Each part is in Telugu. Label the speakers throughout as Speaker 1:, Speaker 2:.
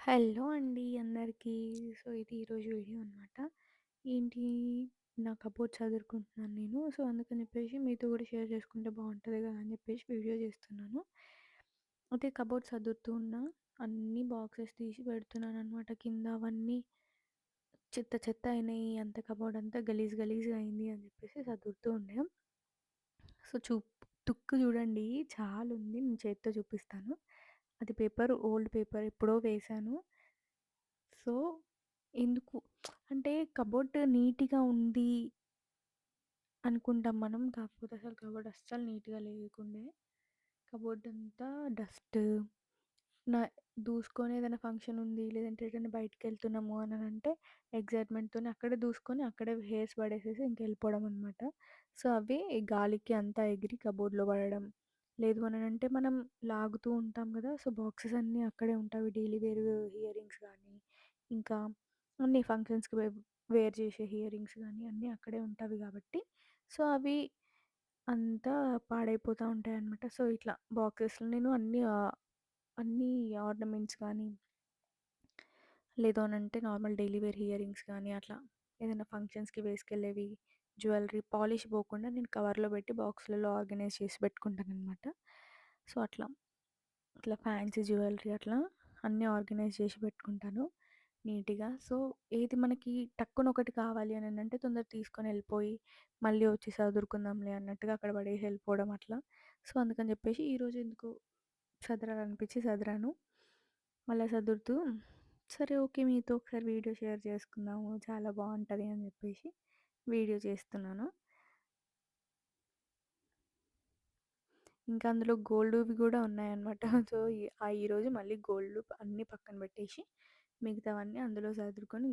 Speaker 1: హలో అండి అందరికీ. ఇది ఈరోజు వీడియో అనమాట. ఏంటి నా కబోర్డ్ చదురుకుంటున్నాను నేను. అందుకని చెప్పేసి మీతో కూడా షేర్ చేసుకుంటే బావుంటది కదా! అని చెప్పేసి వీడియో చేస్తున్నాను. అయితే కబోర్డ్ సదురుతూ ఉన్నా. అన్ని బాక్సెస్ తీసి పెడుతున్నాననమాట. కింద అవన్నీ చెత్త చెత్త అయినాయి. అంత కబోర్డ్ అంతా గలీజ్ గలీజ్‌గా అయింది అని చెప్పేసి సదురుతూ ఉండే. సో చూప్ తుక్కు చూడండి చాలుంది. నేను చేత్తో చూపిస్తాను. అది పేపర్ ఓల్డ్ పేపర్ ఎప్పుడో వేశాను. సో, ఎందుకు అంటే కబోర్డ్ నీట్‌గా ఉంది అనుకుంటాం మనం. కాకపోతే అసలు కబోర్డ్ అస్సలు నీట్‌గా లేకుండే. కబోర్డ్ అంతా డస్ట్. నా దూసుకొని ఏదైనా ఫంక్షన్ ఉంది, లేదంటే ఎటైనా బయటికెళ్తున్నాము అననంటే ఎక్సైట్‌మెంట్‌తోని అక్కడే దూసుకొని, అక్కడే హెయిర్స్ పడేసేసి ఇంకెళ్ళిపోవడం అనమాట. అవి గాలికి అంతా ఎగిరి కబోర్డ్‌లో పడడం. లేదు అనంటే మనం లాగుతూ ఉంటాం గదా! బాక్సెస్ అన్నీ అక్కడే ఉంటాయి. డైలీ వేర్ ఇయర్ రింగ్స్ గానీ, ఇంకా అన్ని ఫంక్షన్స్‌కి వేర్ చేసే ఇయర్ రింగ్స్ గానీ అన్నీ అక్కడే ఉంటవి గాబట్టి, అవి అంతా పాడైపోతా ఉంటాయనమాట. ఇట్లా బాక్సెస్‌లో నేను అన్నీ ఆర్నమెంట్స్ గానీ, లేదు అనంటే normal daily wear earrings గానీ, అట్లా ఏదైనా ఫంక్షన్స్‌కి వేసుకెళ్ళేవి, జ్యువెలరీ పాలిష్ పోకుండా నేను కవర్‌లో పెట్టి బాక్స్‌లలో ఆర్గనైజ్ చేసి పెట్టుకుంటాననమాట. అట్లా. ఇట్లా ఫ్యాన్సీ జ్యువెలరీ అట్లా అన్నీ ఆర్గనైజ్ చేసి పెట్టుకుంటాను నీట్‌గా. ఏది మనకి టక్కున ఒకటి కావాలి అననంటే తొందరగా తీసుకొనెళ్ళిపోయి, మళ్ళీ వచ్చి సదురుకుందాంలే అన్నట్టుగా అక్కడ పడేసి వెళ్ళిపోవడం అట్లా. అందుకని చెప్పేసి ఈరోజు ఎందుకో సదరాలనిపించి సదిరాను. మళ్ళా సదురుతూ సరే ఓకే. మీతో ఒకసారి వీడియో షేర్ చేసుకుందాము. చాలా బావుంటది అని చెప్పేసి వీడియో చేస్తున్నాను. ఇంకా అందులో గోల్డ్‌వి గూడా ఉన్నాయన్నమాట. ఈరోజు మళ్ళీ గోల్డ్ అన్నీ పక్కన పెట్టేసి, మిగతావన్నీ అందులో సర్దుకొని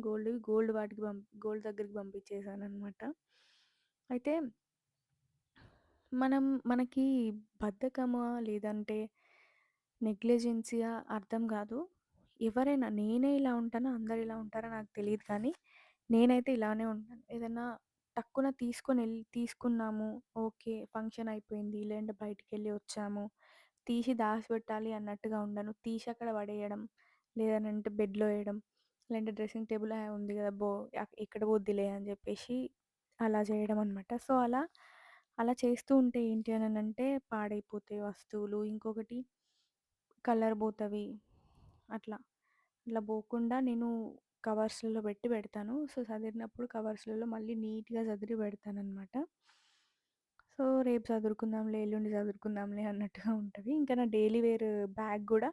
Speaker 1: గోల్డ్ వాటికి గోల్డ్ దగ్గరికి పంపించేసాననమాట. అయితే మనకి బద్ధకమా లేదంటే నెగ్లిజెన్సీయా అర్థం గాదు. ఎవరైనా నేనే ఇలా ఉంటానో అందరూ ఇలా ఉంటారో నాకు తెలీదు కానీ, నేనైతే ఇలానే ఉంటాను. ఏదన్నా టక్కున తీసుకున్నాము. ఓకే. ఫంక్షన్ అయిపోయింది. లేదంటే బయటికెళ్ళి వచ్చాము. తీసి దాసిపెట్టాలి అన్నట్టుగా ఉండను. తీసి అక్కడ పడేయడం. లేదనంటే బెడ్‌లో ఏయడం. లేదంటే డ్రెసింగ్ టేబుల్ ఉంది గదా! ఎక్కడ పోద్దిలే అని జెప్పేసి అలా చేయడం అనమాట. అలా చేస్తూ ఉంటే ఏంటి అననంటే పాడైపోతాయి వస్తువులు. ఇంకొకటి కలర్ పోతవి. అట్లా. అట్లా పోకుండా నేను కవర్స్‌లలో పెడతాను. సదిరినప్పుడు కవర్స్‌లలో మళ్ళీ నీట్‌గా సదిరి పెడతాననమాట. రేపు సదురుకుందాంలే, ఎల్లుండి సదురుకుందాంలే అన్నట్టుగా ఉంటది. ఇంకా నా డైలీ వేర్ బ్యాగ్ గూడా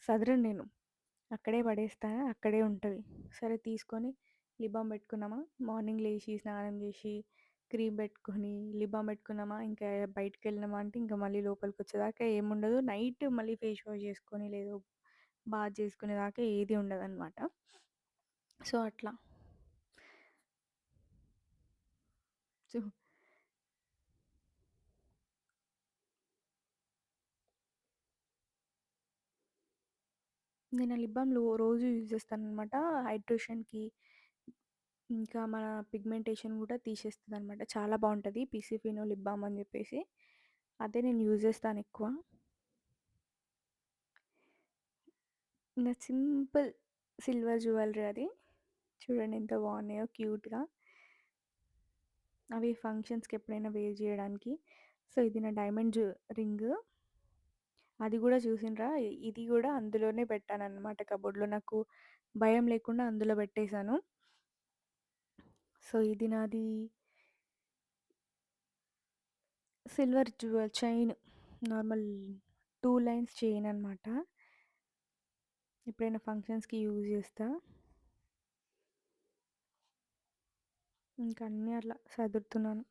Speaker 1: సదరను నేను. అక్కడే పడేస్తా. అక్కడే ఉంటది. సరే తీసుకొని లిప్ బామ్ పెట్టుకున్నామా, మార్నింగ్ లేసి, స్నానం చేసి, క్రీమ్ పెట్టుకొని, లిప్ బామ్ పెట్టుకున్నామా, ఇంకా బయటికెళ్ళినామా అంటే ఇంక మళ్ళీ లోపలికొచ్చేదాకా ఏముండదు. నైట్ మళ్ళీ ఫేస్ వాష్ చేసుకొని, లేదు బాత్ చేసుకునేదాకా ఏది ఉండదనమాట. అట్లా. సో, నేను ఆ లిప్ బామ్ రోజు యూజ్ చేస్తాననమాట. హైడ్రేషన్‌కి, ఇంకా మన పిగ్మెంటేషన్ గూడా తీసేస్తదనమాట. చాలా బావుంటది. పీసీఫినో లిప్ బామ్ అని జెప్పేసి. అదే నేను యూజ్ చేస్తానెక్కువ. నా సింపుల్ సిల్వర్ జ్యువెలరీ అది. చూడండి ఎంత బావున్నాయో క్యూట్‌గా. అవి ఫంక్షన్స్‌కి ఎప్పుడైనా వేర్ జేయడానికి. ఇది నా డైమండ్ రింగు. అది గూడా చూసిండ్రా ఇది గూడా అందులోనే పెట్టాననమాట కబోర్డ్‌లో. నాకు భయం లేకుండా అందులో పెట్టేసాను. ఇది నాది silver chain normal 2 lines chain అనమాట. ఎప్పుడైనా ఫంక్షన్స్‌కి యూజ్ చేస్తా. ఇంకా అన్నీ అట్లా సదురుతున్నాను.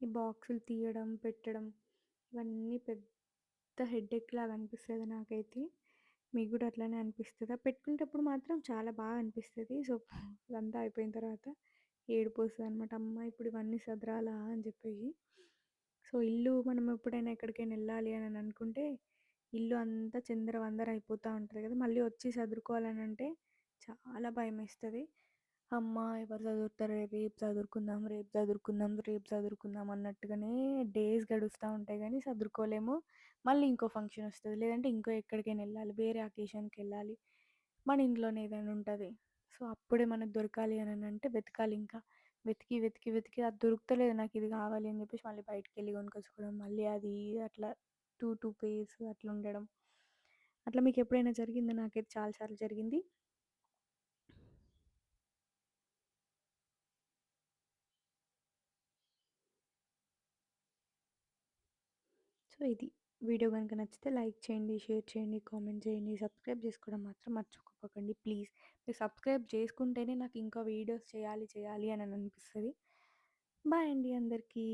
Speaker 1: ఈ బాక్సులు తీయడం, పెట్టడం ఇవన్నీ పెద్ద హెడేక్‌లాగా అనిపిస్తది నాకైతే. మీకు గూడా అట్లనే అనిపిస్తదా? పెట్టుకునేటప్పుడు మాత్రం చాలా బాగా అనిపిస్తది. అదంతా అయిపోయిన తర్వాత ఏడుపొస్తదనమాట. అమ్మ! ఇప్పుడు ఇవన్నీ సదరాలా అని చెప్పేసి. ఇల్లు మనం ఎప్పుడైనా ఎక్కడికైనా ఎళ్ళాలి అని అనుకుంటే ఇల్లు అంతా చిందరవందర అయిపోతా ఉంటది కదా! మళ్ళీ వచ్చి సదురుకోవాలనంటే చాలా భయమేస్తది. అమ్మా! ఎవరు సదురుతారే, రేపు సదురుకుందాం, రేపు సదురుకుందాం, రేపు సదురుకుందాం అన్నట్టుగానే డేస్ గడుస్తా ఉంటాయి గానీ సదురుకోలేము. మళ్ళీ ఇంకో ఫంక్షన్ ఒస్తది. లేదంటే ఇంకో ఎక్కడికైనా ఎళ్ళాలి. వేరే అకేషన్‌కెళ్ళాలి. మన ఇంట్లోనే ఏదైనా ఉంటది. సో, అప్పుడే మనకు దొరకాలి అననంటే వెతకాలింకా. వెతికి, వెతికి, వెతికి అది దొరుకుతలేదు నాకిది గావాలి అని జెప్పేసి మళ్ళీ బయటికెళ్ళి కొనుక్కొచ్చుకోవడం. మళ్ళీ అది అట్లా 2 పేస్ అట్లుండడం. అట్లా మీకెప్పుడైనా జరిగిందా? నాకైతే చాలా సార్లు జరిగింది. సో, ఇది. వీడియో గనుక నచ్చితే లైక్ చేయండి, షేర్ చేయండి, కామెంట్ చేయండి. సబ్స్క్రైబ్ చేసుకోవడం మాత్రం మర్చిపోకండి ప్లీజ్. మీరు సబ్స్క్రైబ్ చేసుకుంటేనే నాకు ఇంకా వీడియోస్ చేయాలి, చేయాలి అని అనిపిస్తది. బాయ్ అండి అందరికీ.